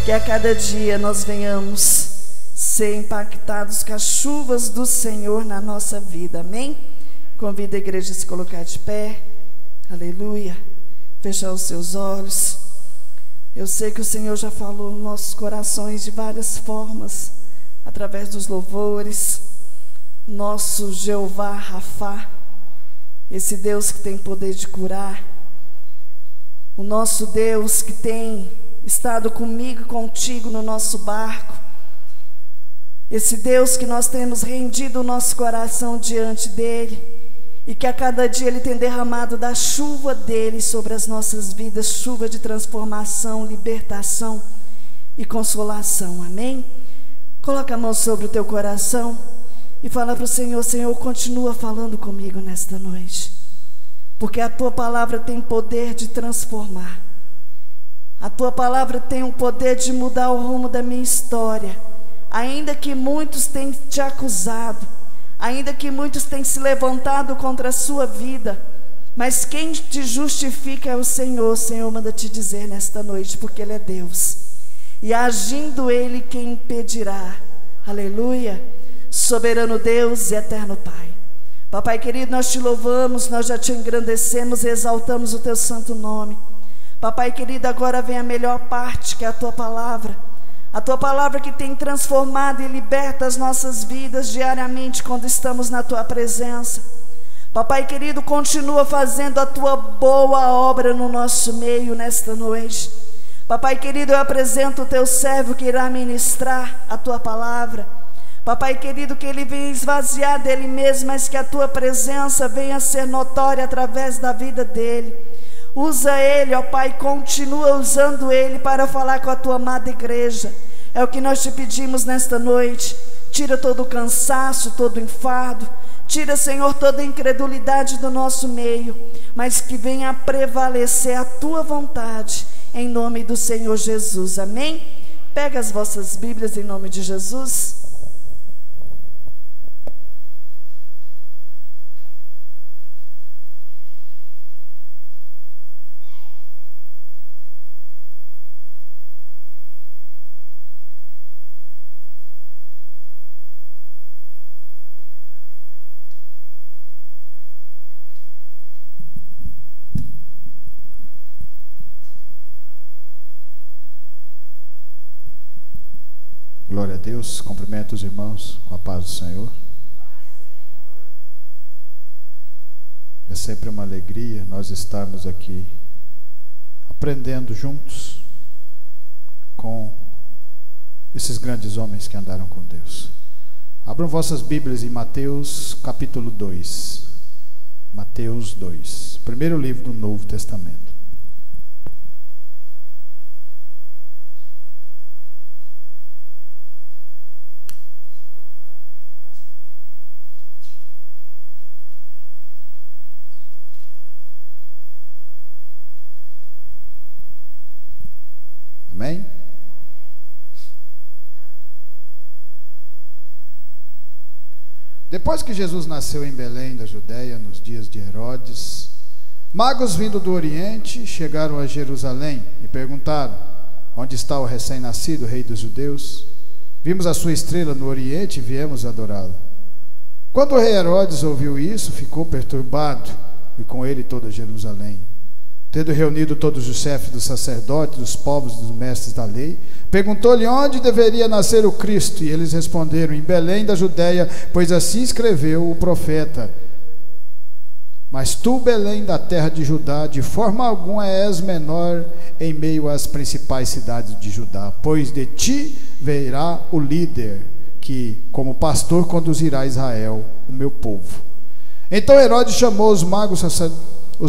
Que a cada dia nós venhamos ser impactados com as chuvas do Senhor na nossa vida, amém? Convido a igreja a se colocar de pé, aleluia, fechar os seus olhos. Eu sei que o Senhor já falou nos nossos corações de várias formas, através dos louvores. Nosso Jeová Rafá, esse Deus que tem poder de curar, o nosso Deus que tem estado comigo e contigo no nosso barco, esse Deus que nós temos rendido o nosso coração diante dele, e que a cada dia ele tem derramado da chuva dele sobre as nossas vidas, chuva de transformação, libertação e consolação, amém? Coloca a mão sobre o teu coração e fala para o Senhor: Senhor, continua falando comigo nesta noite, porque a tua palavra tem poder de transformar. A tua palavra tem o poder de mudar o rumo da minha história. Ainda que muitos tenham te acusado, ainda que muitos tenham se levantado contra a sua vida, mas quem te justifica é o Senhor. O Senhor manda te dizer nesta noite, porque Ele é Deus, e agindo Ele, quem impedirá? Aleluia. Soberano Deus e eterno Pai, Papai querido, nós te louvamos, nós já te engrandecemos e exaltamos o teu santo nome. Papai querido, agora vem a melhor parte, que é a tua palavra que tem transformado e liberta as nossas vidas diariamente quando estamos na tua presença. Papai querido, continua fazendo a tua boa obra no nosso meio nesta noite. Papai querido, eu apresento o teu servo que irá ministrar a tua palavra. Papai querido, que ele venha esvaziar dele mesmo, mas que a tua presença venha ser notória através da vida dele. Usa ele, ó Pai, continua usando ele para falar com a tua amada igreja. É o que nós te pedimos nesta noite. Tira todo o cansaço, todo o enfado. Tira, Senhor, toda a incredulidade do nosso meio, mas que venha a prevalecer a tua vontade, em nome do Senhor Jesus, amém? Pega as vossas Bíblias em nome de Jesus. Glória a Deus, cumprimento os irmãos com a paz do Senhor. É sempre uma alegria nós estarmos aqui aprendendo juntos com esses grandes homens que andaram com Deus. Abram vossas Bíblias em Mateus capítulo 2. Mateus 2, primeiro livro do Novo Testamento. Amém? Depois que Jesus nasceu em Belém da Judeia, nos dias de Herodes, magos vindo do Oriente chegaram a Jerusalém e perguntaram: onde está o recém-nascido rei dos judeus? Vimos a sua estrela no Oriente e viemos adorá-lo. Quando o rei Herodes ouviu isso, ficou perturbado, e com ele toda Jerusalém. Tendo reunido todos os chefes dos sacerdotes, dos povos e dos mestres da lei, perguntou-lhe onde deveria nascer o Cristo, e eles responderam: em Belém da Judeia, pois assim escreveu o profeta. Mas tu, Belém, da terra de Judá, de forma alguma és menor em meio às principais cidades de Judá, pois de ti virá o líder, que como pastor conduzirá Israel, o meu povo. Então Herodes chamou os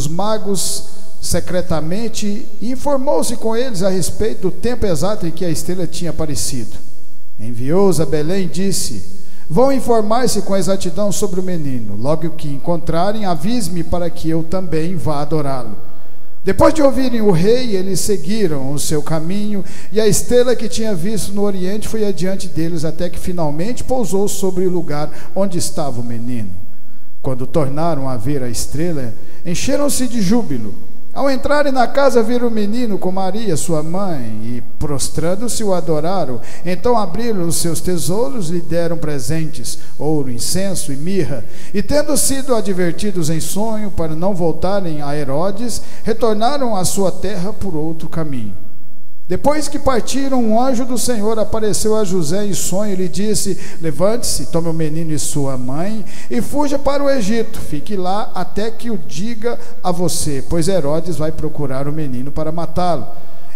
magos secretamente e informou-se com eles a respeito do tempo exato em que a estrela tinha aparecido. Enviou-os a Belém e disse: vão informar-se com exatidão sobre o menino. Logo que encontrarem, avise-me para que eu também vá adorá-lo. Depois de ouvirem o rei, eles seguiram o seu caminho, e a estrela que tinha visto no Oriente foi adiante deles, até que finalmente pousou sobre o lugar onde estava o menino. Quando tornaram a ver a estrela, encheram-se de júbilo. Ao entrarem na casa, viram o menino com Maria, sua mãe, e prostrando-se o adoraram. Então abriram os seus tesouros e lhe deram presentes, ouro, incenso e mirra. E tendo sido advertidos em sonho para não voltarem a Herodes, retornaram à sua terra por outro caminho. Depois que partiram, um anjo do Senhor apareceu a José em sonho e lhe disse: levante-se, tome o menino e sua mãe e fuja para o Egito. Fique lá até que o diga a você, pois Herodes vai procurar o menino para matá-lo.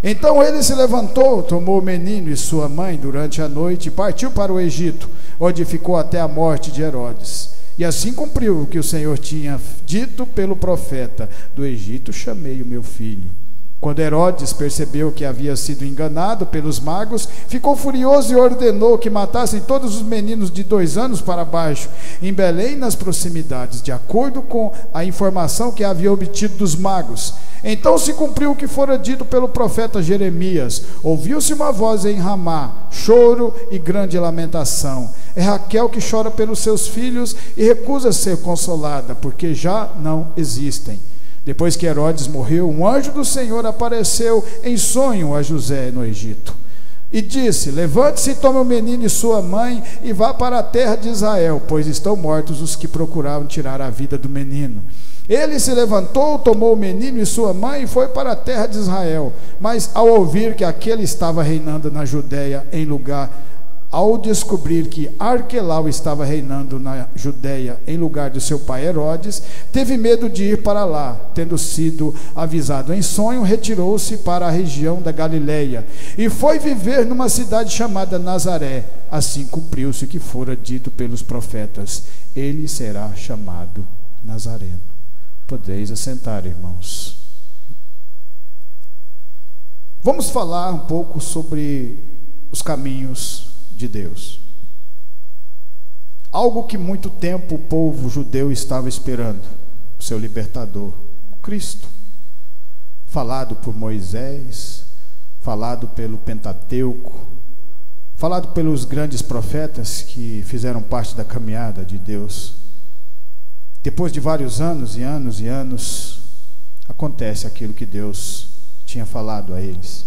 Então ele se levantou, tomou o menino e sua mãe durante a noite e partiu para o Egito, onde ficou até a morte de Herodes. E assim cumpriu o que o Senhor tinha dito pelo profeta: do Egito chamei o meu filho. Quando Herodes percebeu que havia sido enganado pelos magos, ficou furioso e ordenou que matassem todos os meninos de 2 anos para baixo, em Belém, nas proximidades, de acordo com a informação que havia obtido dos magos. Então se cumpriu o que fora dito pelo profeta Jeremias: ouviu-se uma voz em Ramá, choro e grande lamentação. É Raquel que chora pelos seus filhos e recusa ser consolada, porque já não existem. Depois que Herodes morreu, um anjo do Senhor apareceu em sonho a José no Egito e disse: levante-se e tome o menino e sua mãe e vá para a terra de Israel, pois estão mortos os que procuravam tirar a vida do menino. Ele se levantou, tomou o menino e sua mãe e foi para a terra de Israel. Mas ao ouvir que aquele estava reinando na Judéia ao descobrir que Arquelau estava reinando na Judéia em lugar de seu pai Herodes, teve medo de ir para lá. Tendo sido avisado em sonho, retirou-se para a região da Galileia e foi viver numa cidade chamada Nazaré. Assim cumpriu-se o que fora dito pelos profetas: ele será chamado Nazareno. Podeis assentar, irmãos. Vamos falar um pouco sobre os caminhos de Deus. Algo que muito tempo o povo judeu estava esperando: o seu libertador, Cristo. Falado por Moisés, falado pelo Pentateuco, falado pelos grandes profetas que fizeram parte da caminhada de Deus. Depois de vários anos e anos e anos, acontece aquilo que Deus tinha falado a eles: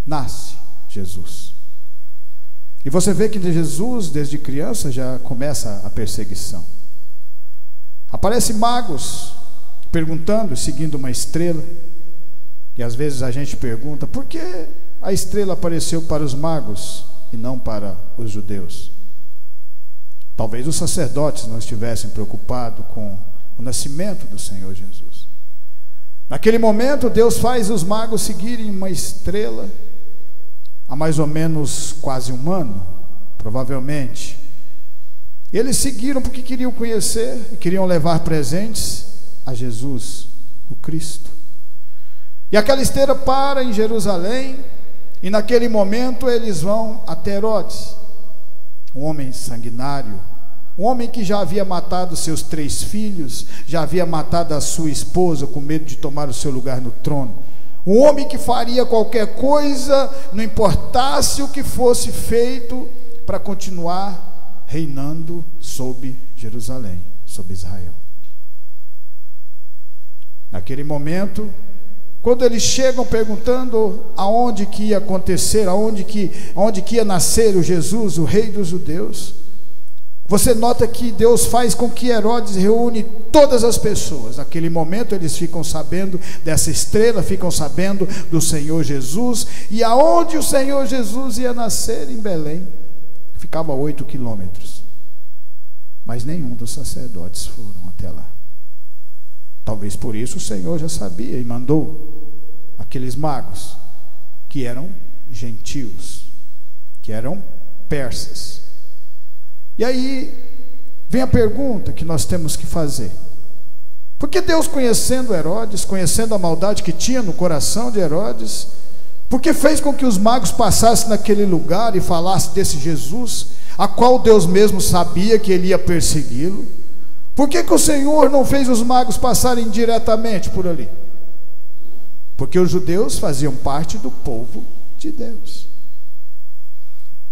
nasce Jesus. E você vê que de Jesus, desde criança, já começa a perseguição. Aparecem magos perguntando, seguindo uma estrela. E às vezes a gente pergunta: por que a estrela apareceu para os magos e não para os judeus? Talvez os sacerdotes não estivessem preocupados com o nascimento do Senhor Jesus. Naquele momento, Deus faz os magos seguirem uma estrela a mais ou menos quase um ano, provavelmente. Eles seguiram porque queriam conhecer e queriam levar presentes a Jesus, o Cristo. E aquela esteira para em Jerusalém, e naquele momento eles vão até Herodes, um homem sanguinário, um homem que já havia matado seus 3 filhos, já havia matado a sua esposa com medo de tomar o seu lugar no trono. Um homem que faria qualquer coisa, não importasse o que fosse feito, para continuar reinando sobre Jerusalém, sobre Israel. Naquele momento, quando eles chegam perguntando aonde que ia acontecer, aonde que ia nascer o Jesus, o rei dos judeus, você nota que Deus faz com que Herodes reúne todas as pessoas. Naquele momento eles ficam sabendo dessa estrela, ficam sabendo do Senhor Jesus. E aonde o Senhor Jesus ia nascer? Em Belém. Ficava 8 quilômetros. Mas nenhum dos sacerdotes foram até lá. Talvez por isso o Senhor já sabia e mandou aqueles magos, que eram gentios, que eram persas. E aí vem a pergunta que nós temos que fazer: por que Deus, conhecendo Herodes, conhecendo a maldade que tinha no coração de Herodes, por que fez com que os magos passassem naquele lugar e falassem desse Jesus, a qual Deus mesmo sabia que ele ia persegui-lo? Por que o Senhor não fez os magos passarem diretamente por ali? Porque os judeus faziam parte do povo de Deus.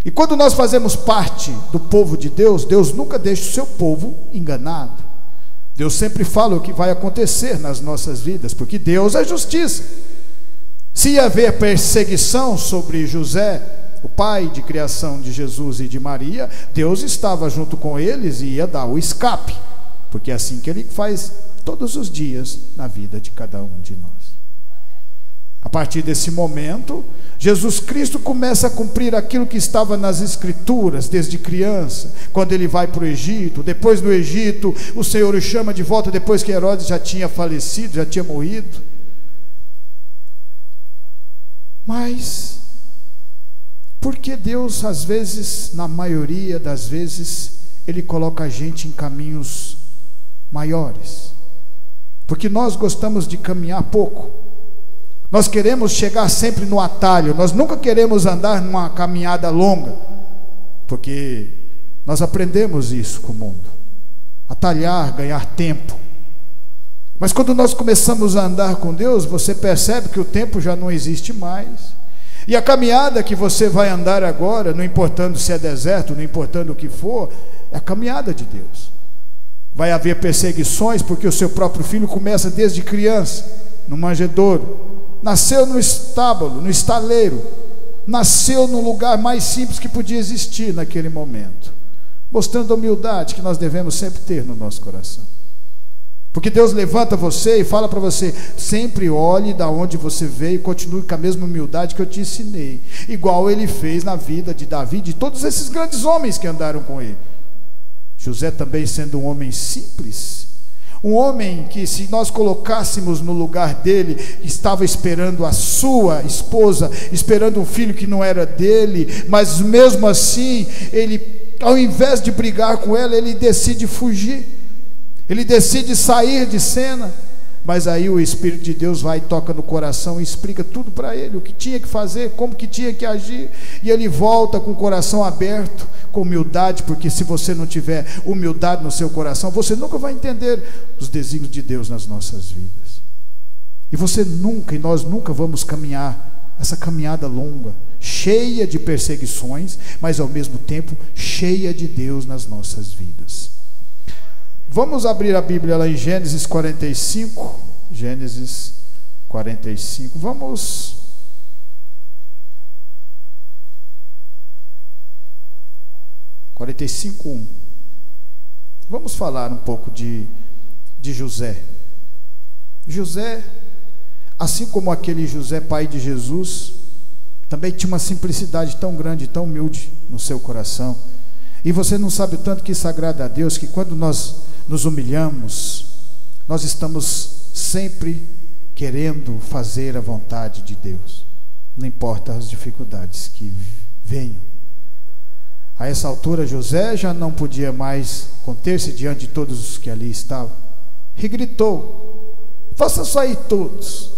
E quando nós fazemos parte do povo de Deus, Deus nunca deixa o seu povo enganado. Deus sempre fala o que vai acontecer nas nossas vidas, porque Deus é justiça. Se ia haver perseguição sobre José, o pai de criação de Jesus e de Maria, Deus estava junto com eles e ia dar o escape, porque é assim que Ele faz todos os dias na vida de cada um de nós. A partir desse momento, Jesus Cristo começa a cumprir aquilo que estava nas Escrituras desde criança, quando Ele vai para o Egito. Depois do Egito, o Senhor o chama de volta, depois que Herodes já tinha falecido, já tinha morrido. Mas, por que Deus, às vezes, na maioria das vezes, Ele coloca a gente em caminhos maiores? Porque nós gostamos de caminhar pouco. Nós queremos chegar sempre no atalho, nós nunca queremos andar numa caminhada longa, porque nós aprendemos isso com o mundo, atalhar, ganhar tempo. Mas quando nós começamos a andar com Deus, você percebe que o tempo já não existe mais, e a caminhada que você vai andar agora, não importando se é deserto, não importando o que for, é a caminhada de Deus. Vai haver perseguições, porque o seu próprio filho começa desde criança, no manjedouro. Nasceu no estábulo, no estaleiro, nasceu no lugar mais simples que podia existir naquele momento, mostrando a humildade que nós devemos sempre ter no nosso coração. Porque Deus levanta você e fala para você: sempre olhe da onde você veio e continue com a mesma humildade que eu te ensinei, igual Ele fez na vida de Davi e de todos esses grandes homens que andaram com ele. José também, sendo um homem simples, um homem que, se nós colocássemos no lugar dele, estava esperando a sua esposa, esperando um filho que não era dele, mas mesmo assim, ele, ao invés de brigar com ela, ele decide fugir, ele decide sair de cena. Mas aí o Espírito de Deus vai e toca no coração e explica tudo para ele, o que tinha que fazer, como que tinha que agir, e ele volta com o coração aberto, com humildade, porque se você não tiver humildade no seu coração, você nunca vai entender os desígnios de Deus nas nossas vidas, e você nunca, e nós nunca vamos caminhar essa caminhada longa, cheia de perseguições, mas ao mesmo tempo cheia de Deus nas nossas vidas. Vamos abrir a Bíblia lá em Gênesis 45. Gênesis 45. Vamos. Vamos falar um pouco de José. José, assim como aquele José, pai de Jesus, também tinha uma simplicidade tão grande, tão humilde no seu coração. E você não sabe o tanto que isso agrada a Deus, que quando nós nos humilhamos, nós estamos sempre querendo fazer a vontade de Deus, não importa as dificuldades que venham. A essa altura, José já não podia mais conter-se diante de todos os que ali estavam, e gritou: faça sair todos.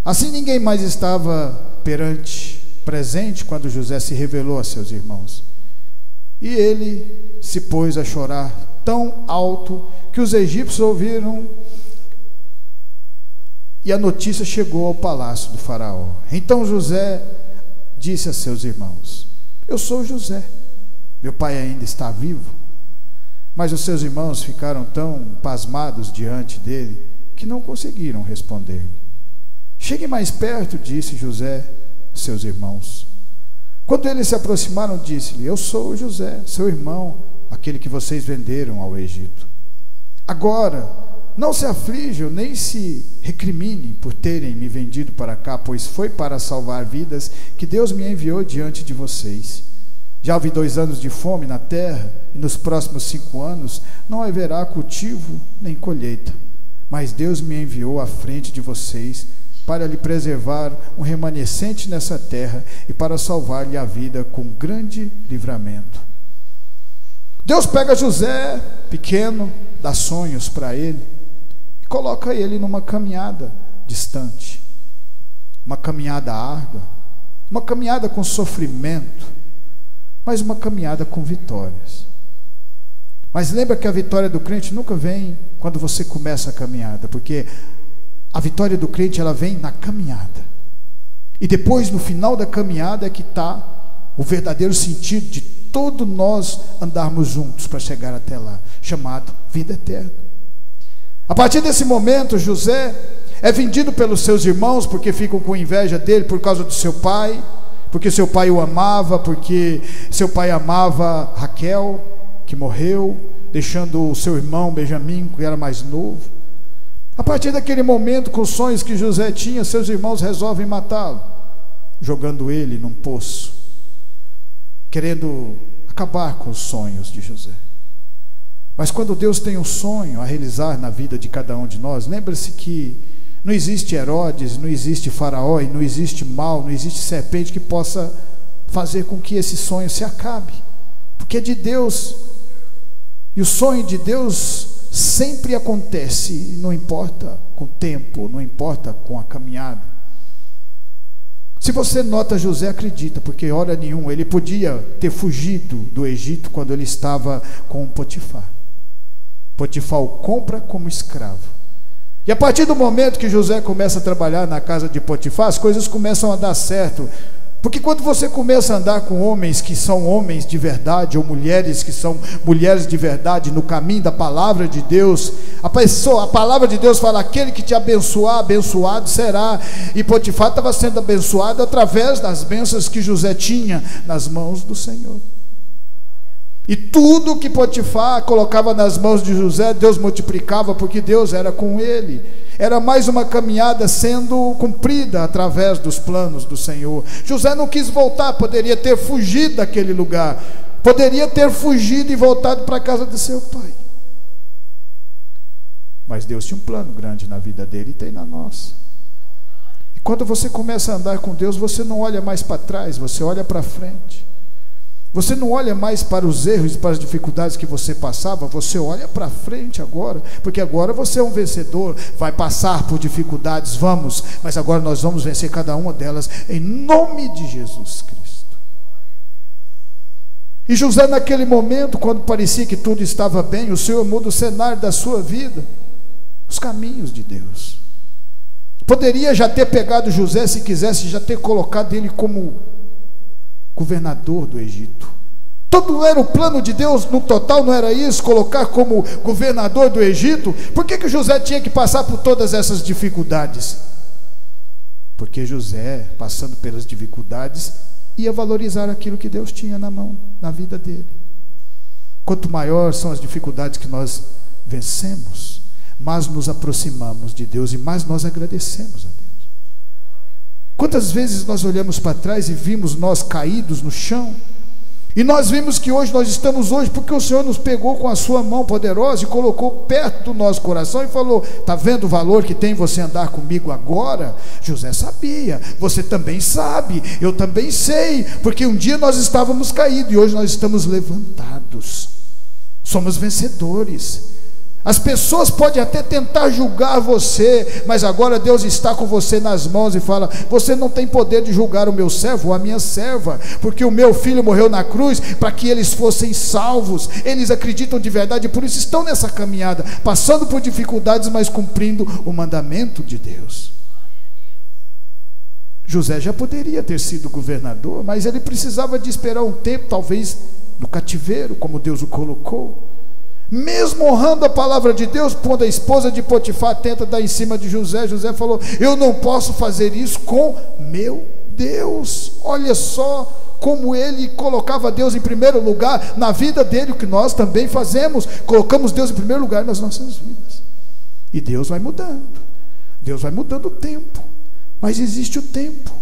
Assim ninguém mais estava presente quando José se revelou a seus irmãos, e ele se pôs a chorar tão alto que os egípcios ouviram, e a notícia chegou ao palácio do faraó. Então José disse a seus irmãos: eu sou José, meu pai ainda está vivo. Mas os seus irmãos ficaram tão pasmados diante dele que não conseguiram responder-lhe. Chegue mais perto, disse José a seus irmãos. Quando eles se aproximaram, disse-lhe: eu sou José, seu irmão, aquele que vocês venderam ao Egito. Agora, não se aflijam, nem se recriminem por terem me vendido para cá, pois foi para salvar vidas que Deus me enviou diante de vocês. Já houve 2 anos de fome na terra, e nos próximos 5 anos não haverá cultivo nem colheita. Mas Deus me enviou à frente de vocês para lhe preservar um remanescente nessa terra e para salvar-lhe a vida com grande livramento. Deus pega José, pequeno, dá sonhos para ele e coloca ele numa caminhada distante, uma caminhada árdua, uma caminhada com sofrimento, mas uma caminhada com vitórias. Mas lembra que a vitória do crente nunca vem quando você começa a caminhada, porque a vitória do crente, ela vem na caminhada, e depois no final da caminhada é que está o verdadeiro sentido de todos nós andarmos juntos para chegar até lá, chamado vida eterna. A partir desse momento, José é vendido pelos seus irmãos, porque ficam com inveja dele por causa do seu pai, porque seu pai o amava, porque seu pai amava Raquel, que morreu, deixando o seu irmão Benjamim, que era mais novo. A partir daquele momento, com os sonhos que José tinha, seus irmãos resolvem matá-lo, jogando ele num poço, querendo acabar com os sonhos de José. Mas quando Deus tem um sonho a realizar na vida de cada um de nós, lembre-se que não existe Herodes, não existe Faraó, e não existe mal, não existe serpente que possa fazer com que esse sonho se acabe, porque é de Deus, e o sonho de Deus sempre acontece, não importa com o tempo, não importa com a caminhada. Se você nota, José acredita, porque hora nenhuma ele podia ter fugido do Egito quando ele estava com Potifar. Potifar o compra como escravo. E a partir do momento que José começa a trabalhar na casa de Potifar, as coisas começam a dar certo. Porque quando você começa a andar com homens que são homens de verdade, ou mulheres que são mulheres de verdade, no caminho da palavra de Deus, a palavra de Deus fala: aquele que te abençoar, abençoado será. E Potifar estava sendo abençoado através das bênçãos que José tinha nas mãos do Senhor. E tudo que Potifar colocava nas mãos de José, Deus multiplicava, porque Deus era com ele. Era mais uma caminhada sendo cumprida através dos planos do Senhor. José não quis voltar, poderia ter fugido daquele lugar, poderia ter fugido e voltado para a casa de seu pai. Mas Deus tinha um plano grande na vida dele e tem na nossa. E quando você começa a andar com Deus, você não olha mais para trás, você olha para frente. Você não olha mais para os erros e para as dificuldades que você passava, você olha para frente agora, porque agora você é um vencedor, vai passar por dificuldades, vamos, mas agora nós vamos vencer cada uma delas, em nome de Jesus Cristo. E José, naquele momento, quando parecia que tudo estava bem, o Senhor muda o cenário da sua vida, os caminhos de Deus. Poderia já ter pegado José, se quisesse, já ter colocado ele como governador do Egito. Todo era o plano de Deus, no total não era isso, colocar como governador do Egito. Por que José tinha que passar por todas essas dificuldades? Porque José, passando pelas dificuldades, ia valorizar aquilo que Deus tinha na mão, na vida dele. Quanto maior são as dificuldades que nós vencemos, mais nos aproximamos de Deus e mais nós agradecemos a Deus. Quantas vezes nós olhamos para trás e vimos nós caídos no chão, e nós vimos que hoje nós estamos hoje porque o Senhor nos pegou com a sua mão poderosa e colocou perto do nosso coração e falou: está vendo o valor que tem você andar comigo agora? José sabia, você também sabe, eu também sei, porque um dia nós estávamos caídos e hoje nós estamos levantados, somos vencedores. As pessoas podem até tentar julgar você, mas agora Deus está com você nas mãos e fala: você não tem poder de julgar o meu servo ou a minha serva, porque o meu filho morreu na cruz para que eles fossem salvos. Eles acreditam de verdade, por isso estão nessa caminhada, passando por dificuldades, mas cumprindo o mandamento de Deus. José já poderia ter sido governador, mas ele precisava de esperar um tempo, talvez no cativeiro, como Deus o colocou. Mesmo honrando a palavra de Deus, quando a esposa de Potifar tenta dar em cima de José, José falou: eu não posso fazer isso com meu Deus. Olha só como ele colocava Deus em primeiro lugar na vida dele, o que nós também fazemos, colocamos Deus em primeiro lugar nas nossas vidas. E Deus vai mudando o tempo, mas existe o tempo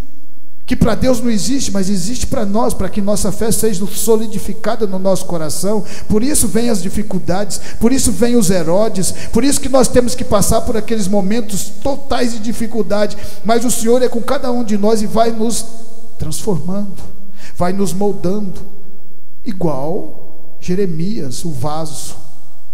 que para Deus não existe, mas existe para nós, para que nossa fé seja solidificada no nosso coração. Por isso vem as dificuldades, por isso vem os Herodes, por isso que nós temos que passar por aqueles momentos totais de dificuldade, mas o Senhor é com cada um de nós e vai nos transformando, vai nos moldando, igual Jeremias, o vaso.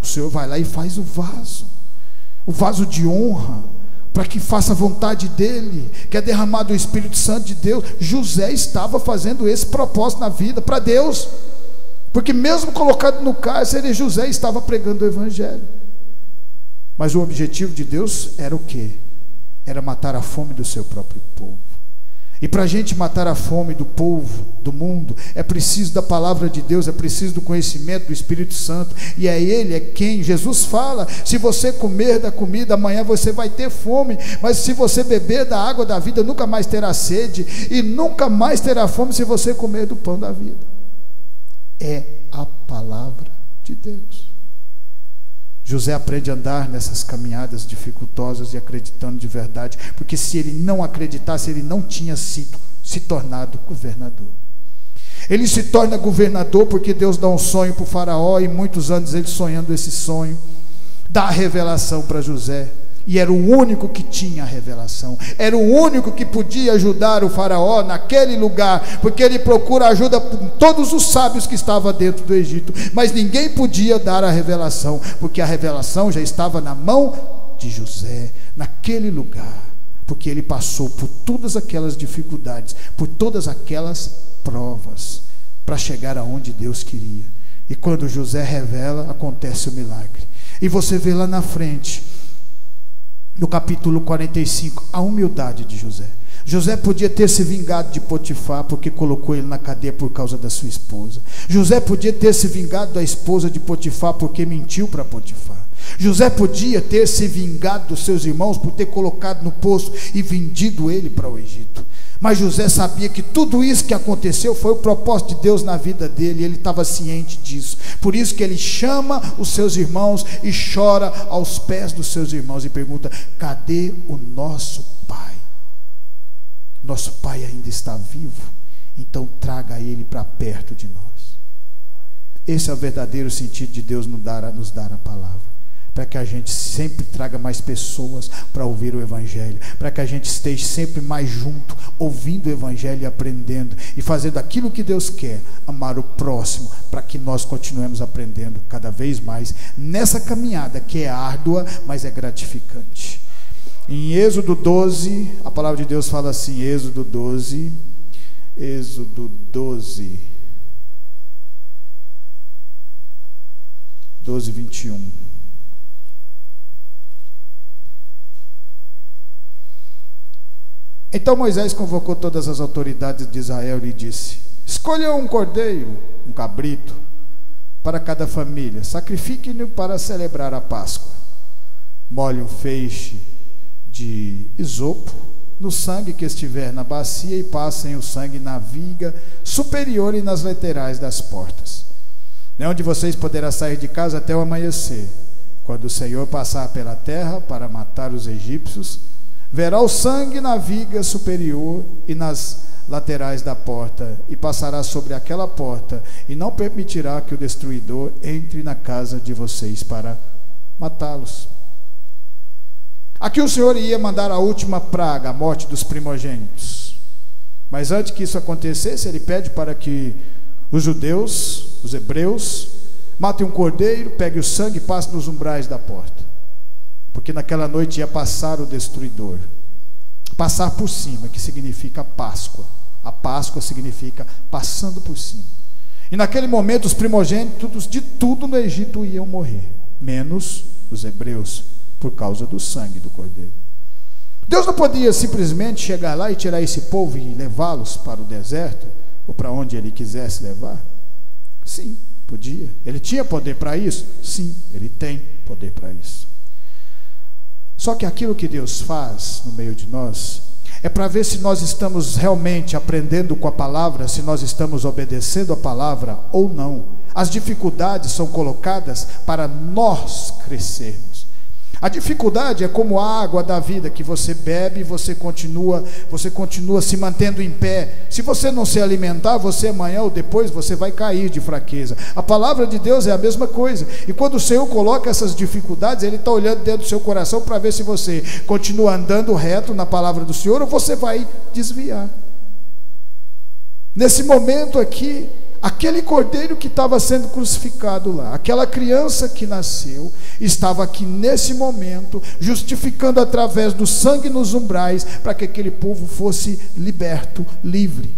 O Senhor vai lá e faz o vaso de honra, para que faça a vontade dele, que é derramado o Espírito Santo de Deus. José estava fazendo esse propósito na vida para Deus, porque mesmo colocado no cárcere, José estava pregando o Evangelho. Mas o objetivo de Deus era o quê? Era matar a fome do seu próprio povo, E para a gente matar a fome do povo, do mundo, é preciso da palavra de Deus, é preciso do conhecimento do Espírito Santo. E Ele é quem Jesus fala: se você comer da comida, amanhã você vai ter fome, mas se você beber da água da vida, nunca mais terá sede, e nunca mais terá fome se você comer do pão da vida. É a palavra de Deus. José aprende a andar nessas caminhadas dificultosas e acreditando de verdade, porque se ele não acreditasse, ele não tinha se tornado governador. Ele se torna governador porque Deus dá um sonho para o faraó, e muitos anos ele sonhando esse sonho, dá a revelação para José, e era o único que tinha a revelação, era o único que podia ajudar o faraó naquele lugar, porque ele procura ajuda com todos os sábios que estavam dentro do Egito, mas ninguém podia dar a revelação, porque a revelação já estava na mão de José, naquele lugar, porque ele passou por todas aquelas dificuldades, por todas aquelas provas, para chegar aonde Deus queria. E quando José revela, acontece o milagre. E você vê lá na frente, no capítulo 45, a humildade de José. José podia ter se vingado de Potifar, porque colocou ele na cadeia por causa da sua esposa. José podia ter se vingado da esposa de Potifar, porque mentiu para Potifar. José podia ter se vingado dos seus irmãos por ter colocado no poço e vendido ele para o Egito. Mas José sabia que tudo isso que aconteceu foi o propósito de Deus na vida dele, e ele estava ciente disso. Por isso que ele chama os seus irmãos e chora aos pés dos seus irmãos e pergunta: cadê o nosso pai? Nosso pai ainda está vivo, então traga ele para perto de nós. Esse é o verdadeiro sentido de Deus nos dar a palavra, para que a gente sempre traga mais pessoas para ouvir o Evangelho, para que a gente esteja sempre mais junto, ouvindo o Evangelho e aprendendo, e fazendo aquilo que Deus quer, amar o próximo, para que nós continuemos aprendendo cada vez mais, nessa caminhada que é árdua, mas é gratificante. Em Êxodo 12, a palavra de Deus fala assim, Êxodo 12, 21. Então Moisés convocou todas as autoridades de Israel e lhe disse: escolha um cordeiro, um cabrito, para cada família, sacrifique-no para celebrar a Páscoa. Molhe um feixe de isopo no sangue que estiver na bacia e passem o sangue na viga superior e nas laterais das portas. Não de vocês poderá sair de casa até o amanhecer. Quando o Senhor passar pela terra para matar os egípcios, verá o sangue na viga superior e nas laterais da porta, e passará sobre aquela porta, e não permitirá que o destruidor entre na casa de vocês para matá-los. Aqui o Senhor ia mandar a última praga, a morte dos primogênitos. Mas antes que isso acontecesse, ele pede para que os judeus, os hebreus, matem um cordeiro, peguem o sangue e passem nos umbrais da porta, porque naquela noite ia passar o destruidor. Passar por cima, que significa Páscoa. A Páscoa significa passando por cima. E naquele momento os primogênitos de tudo no Egito iam morrer, menos os hebreus, por causa do sangue do cordeiro. Deus não podia simplesmente chegar lá e tirar esse povo e levá-los para o deserto, ou para onde ele quisesse levar? Sim, podia. Ele tinha poder para isso? Sim, ele tem poder para isso. Só que aquilo que Deus faz no meio de nós é para ver se nós estamos realmente aprendendo com a palavra, se nós estamos obedecendo a palavra ou não. As dificuldades são colocadas para nós crescermos. A dificuldade é como a água da vida, que você bebe e você continua se mantendo em pé. Se você não se alimentar, você amanhã ou depois você vai cair de fraqueza. A palavra de Deus é a mesma coisa. E quando o Senhor coloca essas dificuldades, Ele está olhando dentro do seu coração para ver se você continua andando reto na palavra do Senhor ou você vai desviar. Nesse momento aqui, aquele cordeiro que estava sendo crucificado lá, aquela criança que nasceu, estava aqui nesse momento, justificando através do sangue nos umbrais, para que aquele povo fosse liberto, livre.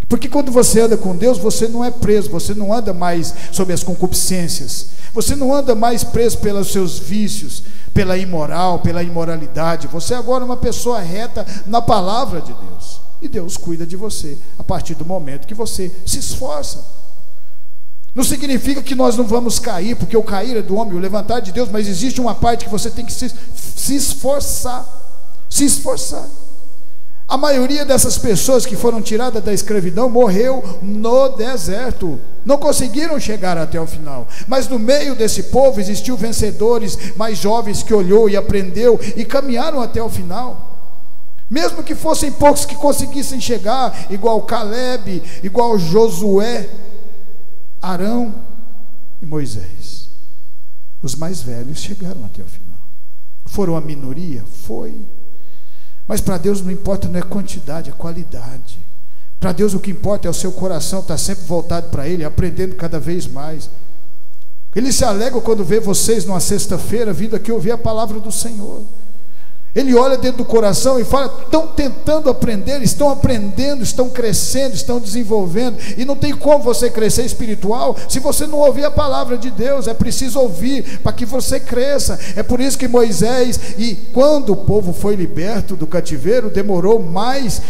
Porque quando você anda com Deus, você não é preso, você não anda mais sob as concupiscências, você não anda mais preso pelos seus vícios, pela imoralidade. Você agora é uma pessoa reta na palavra de Deus, e Deus cuida de você a partir do momento que você se esforça. Não significa que nós não vamos cair, porque o cair é do homem, o levantar é de Deus, mas existe uma parte que você tem que se esforçar. A maioria dessas pessoas que foram tiradas da escravidão morreu no deserto, não conseguiram chegar até o final. Mas no meio desse povo existiu vencedores mais jovens que olhou e aprendeu e caminharam até o final. Mesmo que fossem poucos que conseguissem chegar, igual Caleb, igual Josué, Arão e Moisés, os mais velhos chegaram até o final. Foram a minoria? Foi. Mas para Deus não importa, não é quantidade, é qualidade. Para Deus o que importa é o seu coração estar sempre voltado para Ele, aprendendo cada vez mais. Ele se alegra quando vê vocês numa sexta-feira vindo aqui ouvir a palavra do Senhor. Ele olha dentro do coração e fala: estão tentando aprender, estão aprendendo, estão crescendo, estão desenvolvendo. E não tem como você crescer espiritual se você não ouvir a palavra de Deus. É preciso ouvir para que você cresça. É por isso que Moisés, e quando o povo foi liberto do cativeiro, demorou mais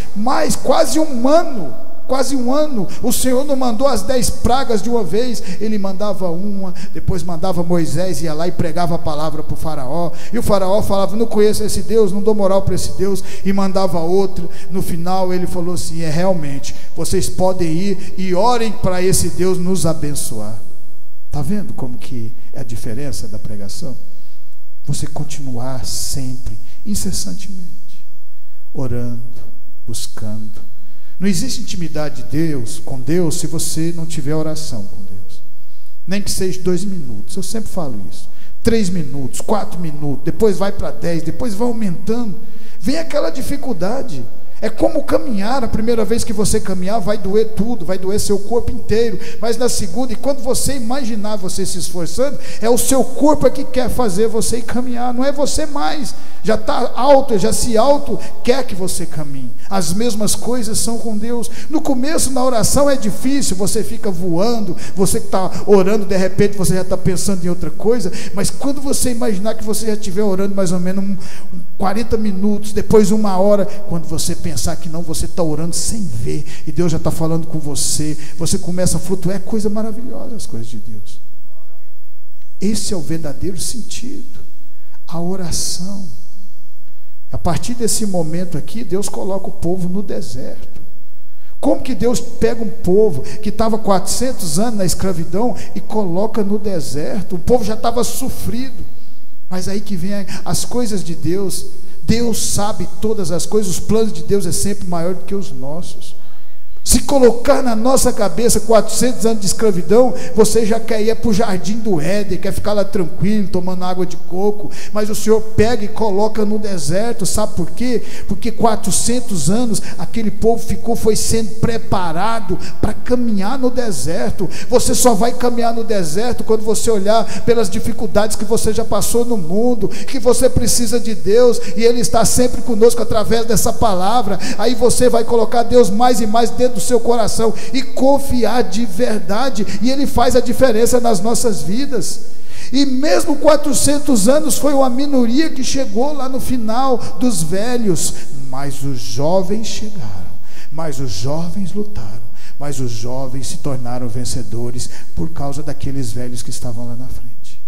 quase um ano. O Senhor não mandou as 10 pragas de uma vez, Ele mandava uma, depois mandava Moisés, ia lá e pregava a palavra para o faraó, e o faraó falava: não conheço esse Deus, não dou moral para esse Deus, e mandava outra. No final ele falou assim: realmente, vocês podem ir e orem para esse Deus nos abençoar. Está vendo como que é a diferença da pregação? Você continuar sempre, incessantemente, orando, buscando. Não existe intimidade com Deus se você não tiver oração com Deus. Nem que seja 2 minutos, eu sempre falo isso. 3 minutos, 4 minutos, depois vai para 10, depois vai aumentando. Vem aquela dificuldade. É como caminhar. A primeira vez que você caminhar vai doer tudo, vai doer seu corpo inteiro. Mas na segunda, e quando você imaginar você se esforçando, é o seu corpo que quer fazer você ir caminhar, não é você mais. Já está quer que você caminhe. As mesmas coisas são com Deus. No começo, na oração é difícil, você fica voando, você que está orando, de repente você já está pensando em outra coisa. Mas quando você imaginar que você já estiver orando mais ou menos 40 minutos, depois 1 hora, quando você pensar que não, você está orando sem ver, e Deus já está falando com você, você começa a flutuar. É coisa maravilhosa as coisas de Deus. Esse é o verdadeiro sentido, a oração. A partir desse momento aqui, Deus coloca o povo no deserto. Como que Deus pega um povo que estava 400 anos na escravidão e coloca no deserto? O povo já estava sofrido. Mas aí que vem as coisas de Deus. Deus sabe todas as coisas. Os planos de Deus é sempre maior do que os nossos. Se colocar na nossa cabeça 400 anos de escravidão, você já quer ir para o jardim do Éden, quer ficar lá tranquilo, tomando água de coco. Mas o Senhor pega e coloca no deserto. Sabe por quê? Porque 400 anos aquele povo foi sendo preparado para caminhar no deserto. Você só vai caminhar no deserto quando você olhar pelas dificuldades que você já passou no mundo, que você precisa de Deus, e Ele está sempre conosco através dessa palavra. Aí você vai colocar Deus mais e mais dentro do seu coração e confiar de verdade, e Ele faz a diferença nas nossas vidas. E mesmo 400 anos foi uma minoria que chegou lá no final dos velhos, mas os jovens chegaram, mas os jovens lutaram, mas os jovens se tornaram vencedores por causa daqueles velhos que estavam lá na frente,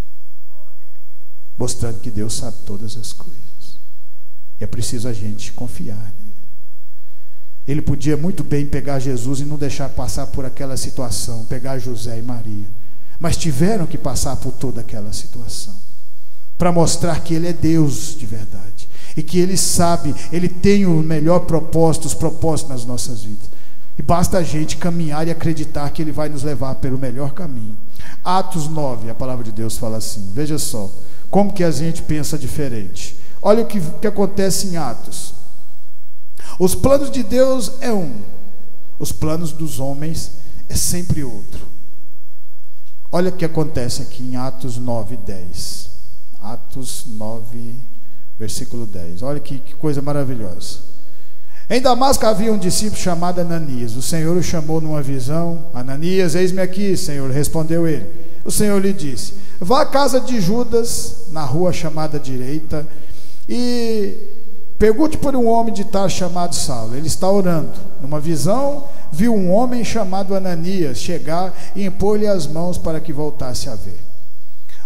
mostrando que Deus sabe todas as coisas, e é preciso a gente confiar nele. Ele podia muito bem pegar Jesus e não deixar passar por aquela situação, pegar José e Maria, mas tiveram que passar por toda aquela situação, para mostrar que Ele é Deus de verdade, e que Ele sabe, Ele tem o melhor propósito, os propósitos nas nossas vidas, e basta a gente caminhar e acreditar que Ele vai nos levar pelo melhor caminho. Atos 9, a palavra de Deus fala assim, veja só, como que a gente pensa diferente. Olha o que acontece em Atos. Os planos de Deus é um, os planos dos homens é sempre outro. Olha o que acontece aqui em Atos 9, 10. Atos 9, versículo 10. Olha que coisa maravilhosa. Em Damasco havia um discípulo chamado Ananias. O Senhor o chamou numa visão. Ananias, eis-me aqui, Senhor, respondeu ele. O Senhor lhe disse: vá à casa de Judas, na rua chamada direita, e pergunte por um homem de Tarso chamado Saulo. Ele está orando. Numa visão, viu um homem chamado Ananias chegar e impor-lhe as mãos para que voltasse a ver.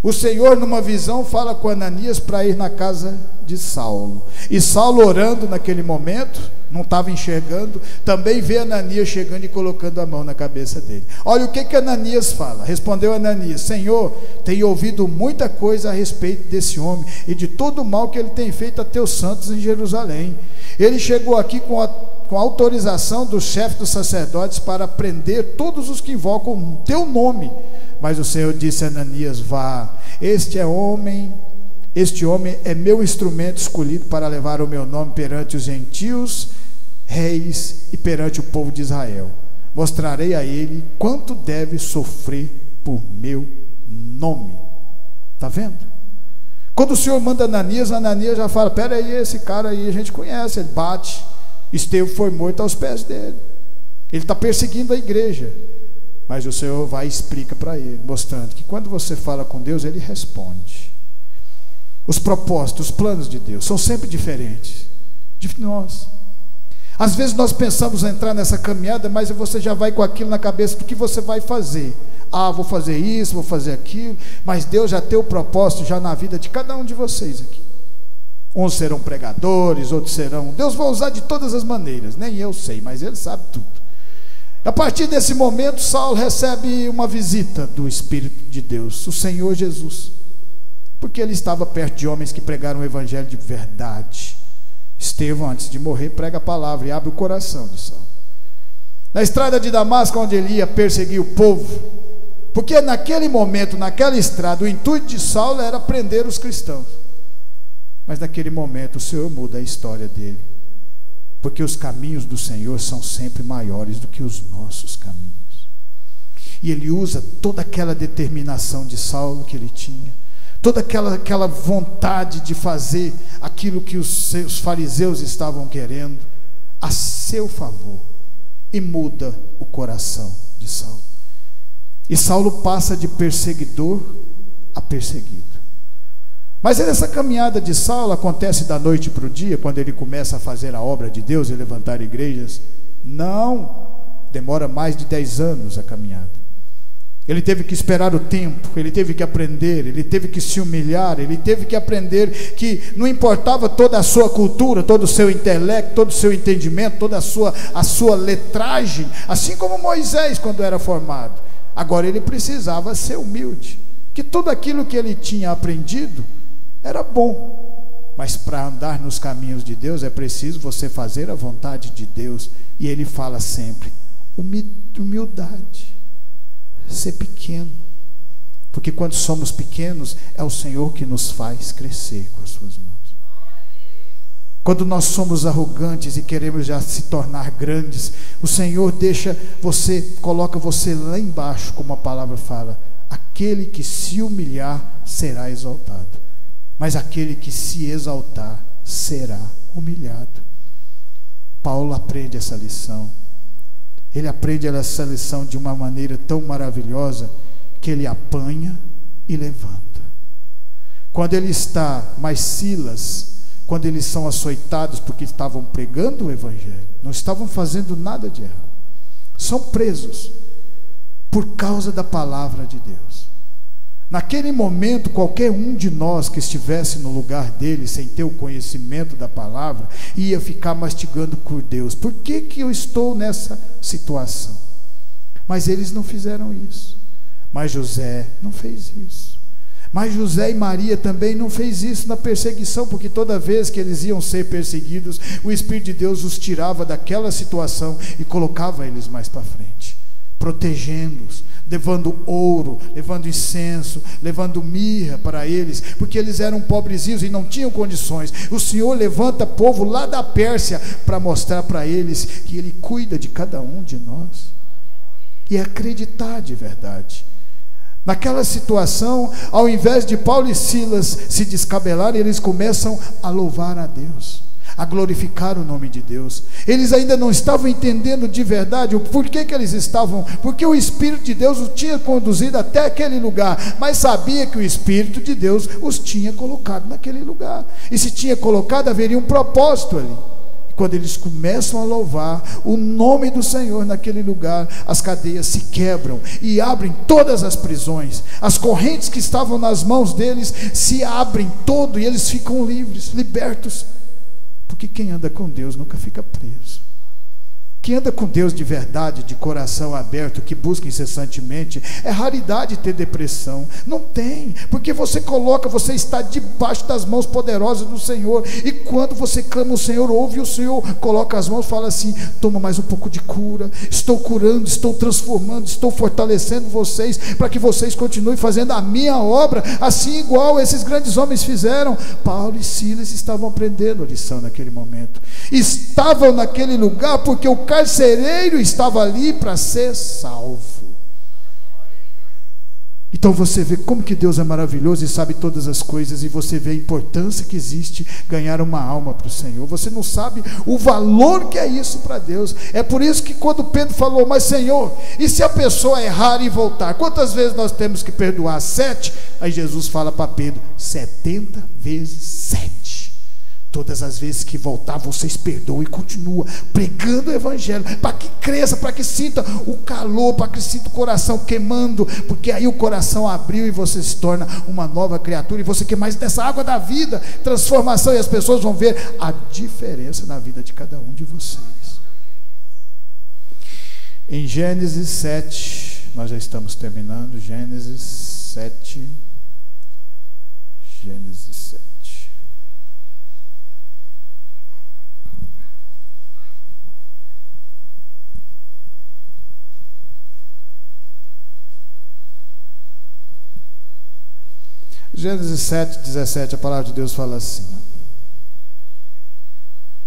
O Senhor, numa visão, fala com Ananias para ir na casa de Saulo. E Saulo, orando naquele momento, não estava enxergando, também vê Ananias chegando e colocando a mão na cabeça dele. Olha o que Ananias fala. Respondeu Ananias: Senhor, tenho ouvido muita coisa a respeito desse homem e de todo o mal que ele tem feito a teus santos em Jerusalém. Ele chegou aqui com a autorização do chefe dos sacerdotes para prender todos os que invocam o teu nome. Mas o Senhor disse a Ananias: vá, este homem é meu instrumento escolhido para levar o meu nome perante os gentios, reis e perante o povo de Israel. Mostrarei a ele quanto deve sofrer por meu nome. Está vendo? Quando o Senhor manda Ananias, Ananias já fala: pera aí, esse cara aí a gente conhece, ele bate. Estevão foi morto aos pés dele. Ele está perseguindo a igreja. Mas o Senhor vai e explica para ele, mostrando que quando você fala com Deus, Ele responde. Os propósitos, os planos de Deus são sempre diferentes de nós. Às vezes nós pensamos em entrar nessa caminhada, mas você já vai com aquilo na cabeça do que você vai fazer. Ah, vou fazer isso, vou fazer aquilo. Mas Deus já tem o propósito já na vida de cada um de vocês aqui. Uns serão pregadores, outros serão... Deus vai usar de todas as maneiras. Nem eu sei, mas Ele sabe tudo. A partir desse momento, Saulo recebe uma visita do Espírito de Deus, o Senhor Jesus, porque ele estava perto de homens que pregaram o evangelho de verdade. Estevão, antes de morrer, prega a palavra e abre o coração de Saulo. Na estrada de Damasco, onde ele ia perseguir o povo, porque naquele momento, naquela estrada, o intuito de Saulo era prender os cristãos. Mas naquele momento o Senhor muda a história dele, porque os caminhos do Senhor são sempre maiores do que os nossos caminhos. E ele usa toda aquela determinação de Saulo que ele tinha, toda aquela vontade de fazer aquilo que os fariseus estavam querendo, a seu favor, e muda o coração de Saulo. E Saulo passa de perseguidor a perseguido. Mas essa caminhada de Saulo acontece da noite para o dia, quando ele começa a fazer a obra de Deus e levantar igrejas? Não, demora mais de 10 anos a caminhada. Ele teve que esperar o tempo, ele teve que aprender, ele teve que se humilhar, ele teve que aprender que não importava toda a sua cultura, todo o seu intelecto, todo o seu entendimento, toda a sua letragem, assim como Moisés quando era formado. Agora ele precisava ser humilde, que tudo aquilo que ele tinha aprendido era bom, mas para andar nos caminhos de Deus é preciso você fazer a vontade de Deus. E ele fala sempre: humildade, ser pequeno, porque quando somos pequenos é o Senhor que nos faz crescer com as suas mãos. Quando nós somos arrogantes e queremos já se tornar grandes, o Senhor coloca você lá embaixo, como a palavra fala: aquele que se humilhar será exaltado, mas aquele que se exaltar será humilhado. Paulo aprende essa lição. Ele aprende essa lição de uma maneira tão maravilhosa que ele apanha e levanta. Quando ele está, mas Silas, quando eles são açoitados porque estavam pregando o evangelho, não estavam fazendo nada de errado, são presos por causa da palavra de Deus. Naquele momento, qualquer um de nós que estivesse no lugar dele, sem ter o conhecimento da palavra, ia ficar mastigando por Deus: por que eu estou nessa situação? Mas eles não fizeram isso. Mas José não fez isso. Mas José e Maria também não fez isso na perseguição, porque toda vez que eles iam ser perseguidos, o Espírito de Deus os tirava daquela situação e colocava eles mais para frente, protegendo-os, levando ouro, levando incenso, levando mirra para eles, porque eles eram pobrezinhos e não tinham condições. O Senhor levanta povo lá da Pérsia para mostrar para eles que Ele cuida de cada um de nós, e acreditar de verdade. Naquela situação, ao invés de Paulo e Silas se descabelarem, eles começam a louvar a Deus, a glorificar o nome de Deus. Eles ainda não estavam entendendo de verdade o porquê que eles estavam, porque o Espírito de Deus os tinha conduzido até aquele lugar, mas sabia que o Espírito de Deus os tinha colocado naquele lugar, e se tinha colocado, haveria um propósito ali. Quando eles começam a louvar o nome do Senhor naquele lugar, as cadeias se quebram e abrem todas as prisões, as correntes que estavam nas mãos deles se abrem todo, e eles ficam livres, libertos, porque quem anda com Deus nunca fica preso. Quem anda com Deus de verdade, de coração aberto, que busca incessantemente, é raridade ter depressão. Não tem, porque você está debaixo das mãos poderosas do Senhor, e quando você clama, o Senhor ouve, e o Senhor coloca as mãos e fala assim: toma mais um pouco de cura, estou curando, estou transformando, estou fortalecendo vocês, para que vocês continuem fazendo a minha obra, assim igual esses grandes homens fizeram. Paulo e Silas estavam aprendendo a lição naquele momento, estavam naquele lugar porque o carcereiro estava ali para ser salvo. Então você vê como que Deus é maravilhoso e sabe todas as coisas, e você vê a importância que existe ganhar uma alma para o Senhor. Você não sabe o valor que é isso para Deus. É por isso que quando Pedro falou: mas Senhor, e se a pessoa errar e voltar, quantas vezes nós temos que perdoar? 7? Aí Jesus fala para Pedro: 70 vezes 7. Todas as vezes que voltar, vocês perdoam, e continua pregando o evangelho, para que cresça, para que sinta o calor, para que sinta o coração queimando, porque aí o coração abriu e você se torna uma nova criatura, e você quer mais dessa água da vida, transformação, e as pessoas vão ver a diferença na vida de cada um de vocês. Em Gênesis 7, nós já estamos terminando, Gênesis 7. Gênesis 7:17, a palavra de Deus fala assim: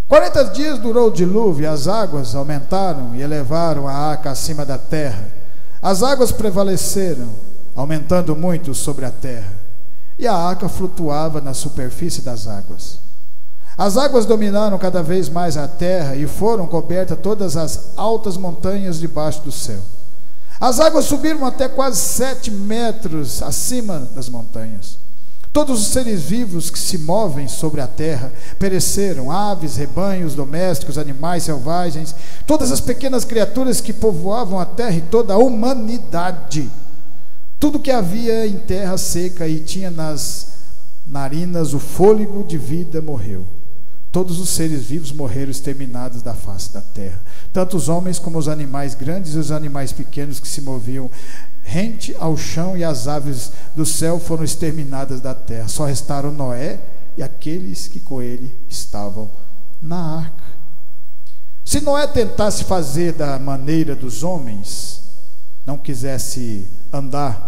40 dias durou o dilúvio, e as águas aumentaram e elevaram a arca acima da terra. As águas prevaleceram, aumentando muito sobre a terra, e a arca flutuava na superfície das águas. As águas dominaram cada vez mais a terra, e foram cobertas todas as altas montanhas debaixo do céu. As águas subiram até quase 7 metros acima das montanhas. Todos os seres vivos que se movem sobre a terra pereceram: aves, rebanhos domésticos, animais selvagens, todas as pequenas criaturas que povoavam a terra, e toda a humanidade. Tudo que havia em terra seca e tinha nas narinas o fôlego de vida morreu. Todos os seres vivos morreram, exterminados da face da terra, tanto os homens como os animais grandes e os animais pequenos que se moviam rente ao chão, e as aves do céu foram exterminadas da terra. Só restaram Noé e aqueles que com ele estavam na arca. Se Noé tentasse fazer da maneira dos homens, não quisesse andar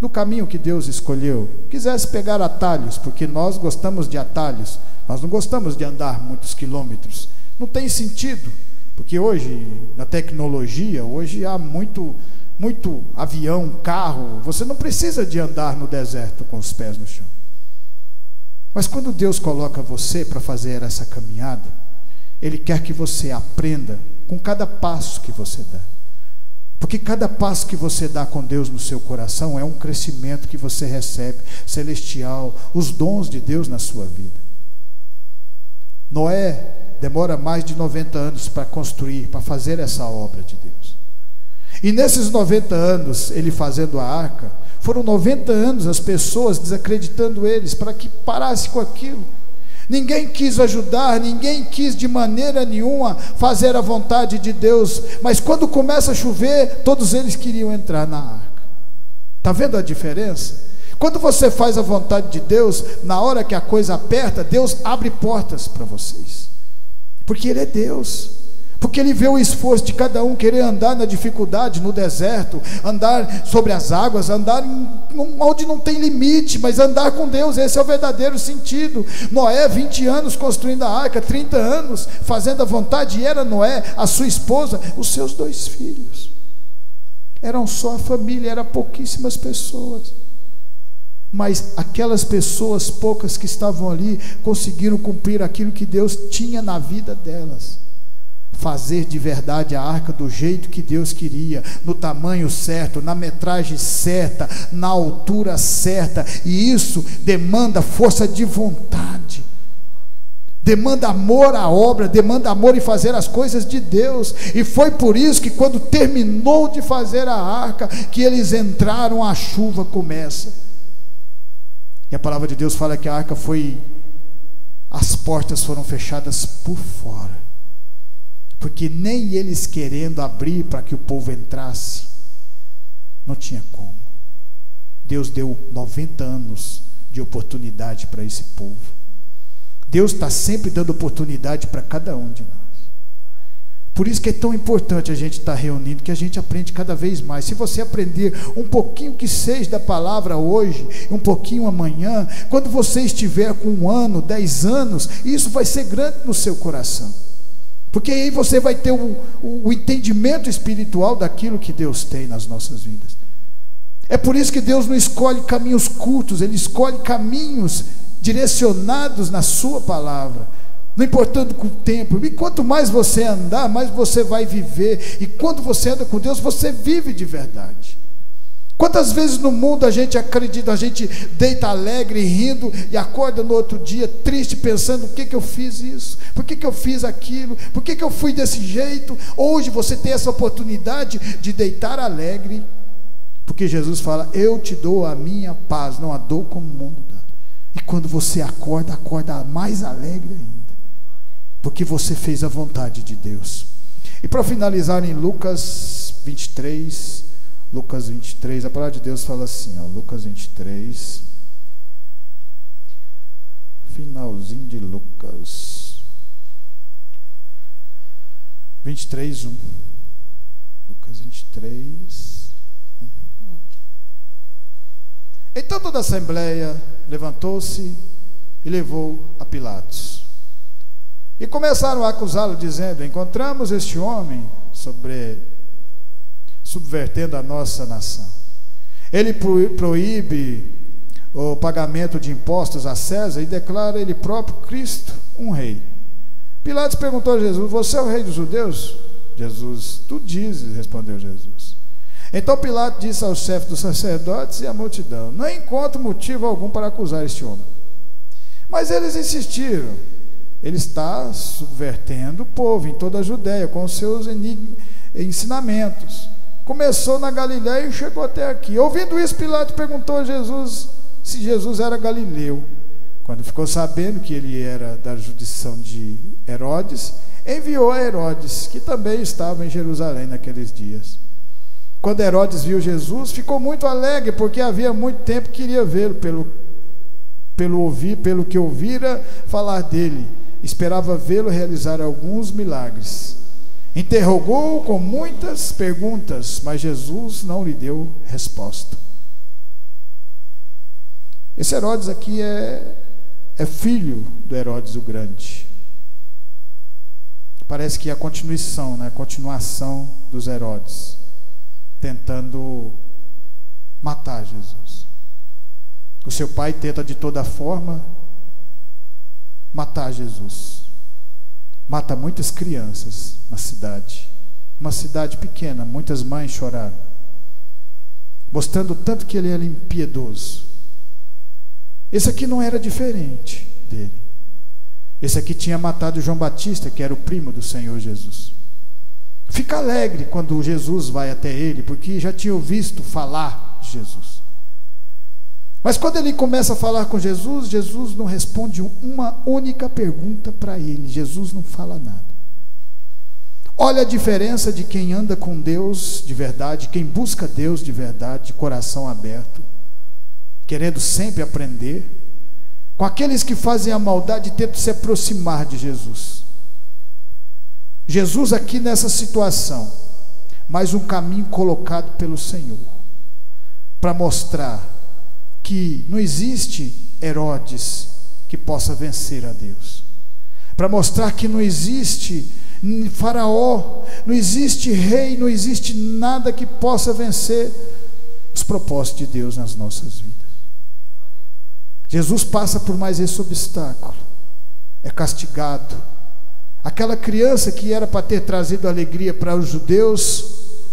no caminho que Deus escolheu, quisesse pegar atalhos, porque nós gostamos de atalhos, nós não gostamos de andar muitos quilômetros, não tem sentido, porque hoje, na tecnologia, hoje há muito avião, carro, você não precisa de andar no deserto com os pés no chão. Mas quando Deus coloca você para fazer essa caminhada, Ele quer que você aprenda com cada passo que você dá, porque cada passo que você dá com Deus no seu coração é um crescimento que você recebe, celestial, os dons de Deus na sua vida. Noé demora mais de 90 anos para construir, para fazer essa obra de Deus. E nesses 90 anos, ele fazendo a arca, foram 90 anos as pessoas desacreditando eles, para que parasse com aquilo. Ninguém quis ajudar, ninguém quis de maneira nenhuma fazer a vontade de Deus, mas quando começa a chover, todos eles queriam entrar na arca. Está vendo a diferença? Quando você faz a vontade de Deus, na hora que a coisa aperta, Deus abre portas para vocês, porque Ele é Deus, porque Ele vê o esforço de cada um querer andar na dificuldade, no deserto, andar sobre as águas, andar onde não tem limite, mas andar com Deus. Esse é o verdadeiro sentido. Noé, 20 anos construindo a arca, 30 anos fazendo a vontade, e era Noé, a sua esposa, os seus 2 filhos. Eram só a família, eram pouquíssimas pessoas. Mas aquelas pessoas, poucas que estavam ali, conseguiram cumprir aquilo que Deus tinha na vida delas. Fazer de verdade a arca do jeito que Deus queria, no tamanho certo, na metragem certa, na altura certa. E isso demanda força de vontade, demanda amor à obra, demanda amor em fazer as coisas de Deus. E foi por isso que quando terminou de fazer a arca, que eles entraram, a chuva começa. E a palavra de Deus fala que a arca as portas foram fechadas por fora, porque nem eles querendo abrir para que o povo entrasse, não tinha como. Deus deu 90 anos de oportunidade para esse povo. Deus está sempre dando oportunidade para cada um de nós. Por isso que é tão importante a gente estar reunindo, que a gente aprende cada vez mais. Se você aprender um pouquinho que seja da palavra hoje, um pouquinho amanhã, quando você estiver com 1 ano, 10 anos, isso vai ser grande no seu coração. Porque aí você vai ter o entendimento espiritual daquilo que Deus tem nas nossas vidas. É por isso que Deus não escolhe caminhos curtos, Ele escolhe caminhos direcionados na sua palavra, não importando com o tempo. E quanto mais você andar, mais você vai viver. E quando você anda com Deus, você vive de verdade. Quantas vezes no mundo a gente acredita, a gente deita alegre, rindo, e acorda no outro dia triste, pensando: por que eu fiz isso? Por que eu fiz aquilo? Por que eu fui desse jeito? Hoje você tem essa oportunidade de deitar alegre, porque Jesus fala: eu te dou a minha paz, não a dou como o mundo dá. E quando você acorda mais alegre ainda, porque você fez a vontade de Deus. E para finalizar, em Lucas 23, a palavra de Deus fala assim, Lucas 23, finalzinho de Lucas 23, 1. Lucas 23, 1. Então toda a assembleia levantou-se e levou a Pilatos. E começaram a acusá-lo, dizendo: encontramos este homem subvertendo a nossa nação. Ele proíbe o pagamento de impostos a César e declara ele próprio Cristo um rei. Pilatos perguntou a Jesus: você é o rei dos judeus? Jesus: tu dizes, respondeu Jesus. Então Pilatos disse aos chefes dos sacerdotes e à multidão: não encontro motivo algum para acusar este homem. Mas eles insistiram: ele está subvertendo o povo em toda a Judéia com os seus ensinamentos. Começou na Galiléia e chegou até aqui. Ouvindo isso, Pilatos perguntou a Jesus se Jesus era galileu. Quando ficou sabendo que ele era da jurisdição de Herodes, enviou a Herodes, que também estava em Jerusalém naqueles dias. Quando Herodes viu Jesus, ficou muito alegre, porque havia muito tempo que queria vê-lo, pelo que ouvira falar dele. Esperava vê-lo realizar alguns milagres. Interrogou-o com muitas perguntas, mas Jesus não lhe deu resposta. Esse Herodes aqui é filho do Herodes o Grande. Parece que é a continuação dos Herodes, tentando matar Jesus. O seu pai tenta de toda forma matar Jesus. Mata muitas crianças na cidade. Uma cidade pequena, muitas mães choraram, mostrando tanto que ele era impiedoso. Esse aqui não era diferente dele. Esse aqui tinha matado João Batista, que era o primo do Senhor Jesus. Fica alegre quando Jesus vai até ele, porque já tinha visto falar de Jesus. Mas quando ele começa a falar com Jesus, Jesus não responde uma única pergunta para ele. Jesus não fala nada. Olha a diferença de quem anda com Deus de verdade, quem busca Deus de verdade, de coração aberto, querendo sempre aprender, com aqueles que fazem a maldade e tentam se aproximar de Jesus. Jesus aqui nessa situação, mais um caminho colocado pelo Senhor, para mostrar que não existe Herodes que possa vencer a Deus, para mostrar que não existe faraó, não existe rei, não existe nada que possa vencer os propósitos de Deus nas nossas vidas. Jesus passa por mais esse obstáculo, é castigado. Aquela criança que era para ter trazido alegria para os judeus,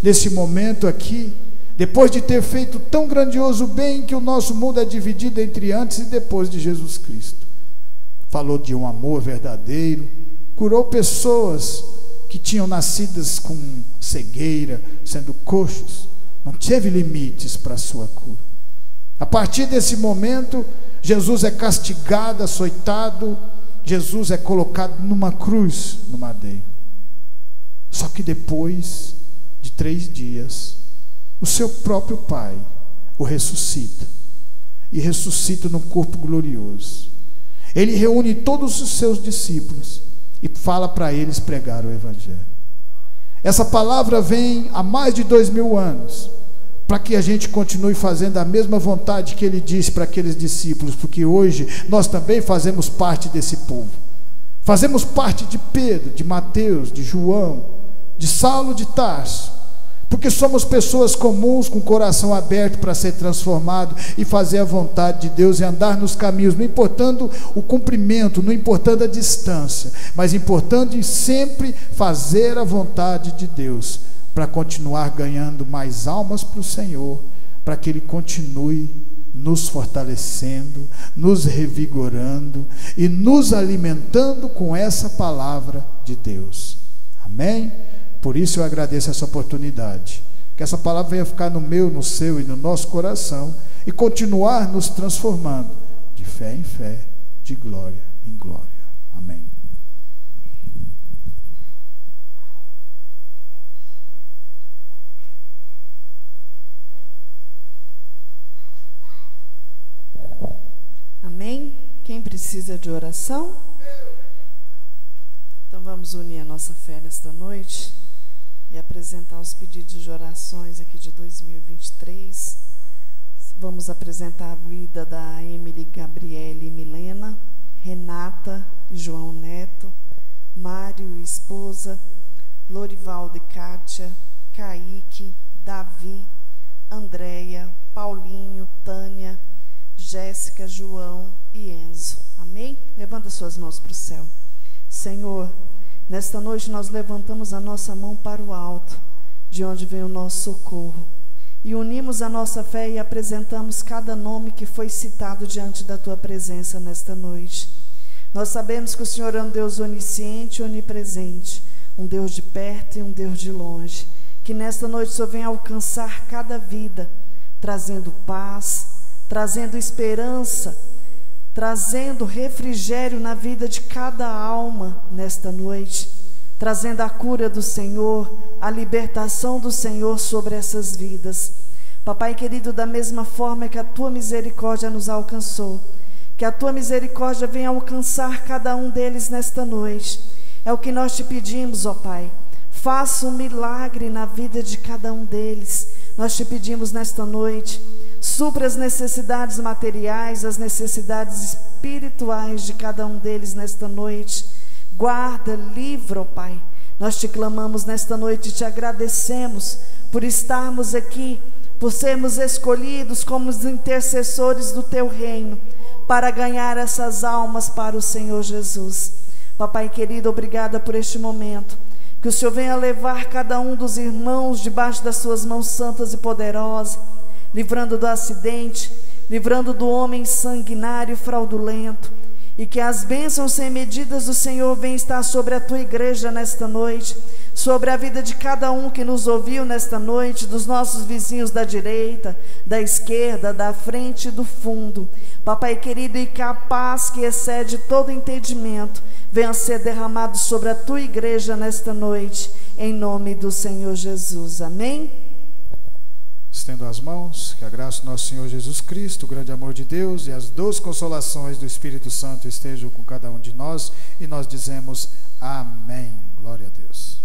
nesse momento aqui, depois de ter feito tão grandioso bem que o nosso mundo é dividido entre antes e depois de Jesus Cristo, falou de um amor verdadeiro, curou pessoas que tinham nascidas com cegueira, sendo coxos, não teve limites para a sua cura. A partir desse momento, Jesus é castigado, açoitado, Jesus é colocado numa cruz, no madeiro. Só que depois de 3 dias, o seu próprio Pai o ressuscita, e ressuscita num corpo glorioso. Ele reúne todos os seus discípulos e fala para eles pregar o Evangelho. Essa palavra vem há mais de 2000 anos, para que a gente continue fazendo a mesma vontade que ele disse para aqueles discípulos, porque hoje nós também fazemos parte desse povo. Fazemos parte de Pedro, de Mateus, de João, de Saulo de Tarso, porque somos pessoas comuns com o coração aberto para ser transformado e fazer a vontade de Deus e andar nos caminhos, não importando o cumprimento, não importando a distância, mas importando sempre fazer a vontade de Deus, para continuar ganhando mais almas para o Senhor, para que Ele continue nos fortalecendo, nos revigorando e nos alimentando com essa palavra de Deus. Amém? Por isso eu agradeço essa oportunidade, que essa palavra venha ficar no meu, no seu e no nosso coração e continuar nos transformando de fé em fé, de glória em glória. Amém. Amém? Quem precisa de oração? Então vamos unir a nossa fé nesta noite e apresentar os pedidos de orações aqui de 2023. Vamos apresentar a vida da Emily, Gabriele e Milena, Renata e João Neto, Mário e esposa, Lorivaldo e Kátia, Kaique, Davi, Andréia, Paulinho, Tânia, Jéssica, João e Enzo. Amém? Levanta suas mãos para o céu. Senhor, nesta noite nós levantamos a nossa mão para o alto, de onde vem o nosso socorro, e unimos a nossa fé e apresentamos cada nome que foi citado diante da Tua presença nesta noite. Nós sabemos que o Senhor é um Deus onisciente e onipresente, um Deus de perto e um Deus de longe, que nesta noite o Senhor vem alcançar cada vida, trazendo paz, trazendo esperança, trazendo refrigério na vida de cada alma nesta noite, trazendo a cura do Senhor, a libertação do Senhor sobre essas vidas. Papai querido, da mesma forma que a Tua misericórdia nos alcançou, que a Tua misericórdia venha alcançar cada um deles nesta noite. É o que nós Te pedimos, ó Pai. Faça um milagre na vida de cada um deles. Nós Te pedimos nesta noite. Supra as necessidades materiais, as necessidades espirituais de cada um deles nesta noite. Guarda, livra, ó Pai. Nós Te clamamos nesta noite e Te agradecemos por estarmos aqui, por sermos escolhidos como os intercessores do Teu reino, para ganhar essas almas para o Senhor Jesus. Papai querido, obrigada por este momento. Que o Senhor venha levar cada um dos irmãos debaixo das Suas mãos santas e poderosas, livrando do acidente, livrando do homem sanguinário e fraudulento, e que as bênçãos sem medidas do Senhor venham estar sobre a Tua igreja nesta noite, sobre a vida de cada um que nos ouviu nesta noite, dos nossos vizinhos da direita, da esquerda, da frente e do fundo. Papai querido, e que a paz que excede todo entendimento venha ser derramado sobre a Tua igreja nesta noite, em nome do Senhor Jesus. Amém? Estendo as mãos, que a graça do nosso Senhor Jesus Cristo, o grande amor de Deus e as doces consolações do Espírito Santo estejam com cada um de nós, e nós dizemos amém. Glória a Deus.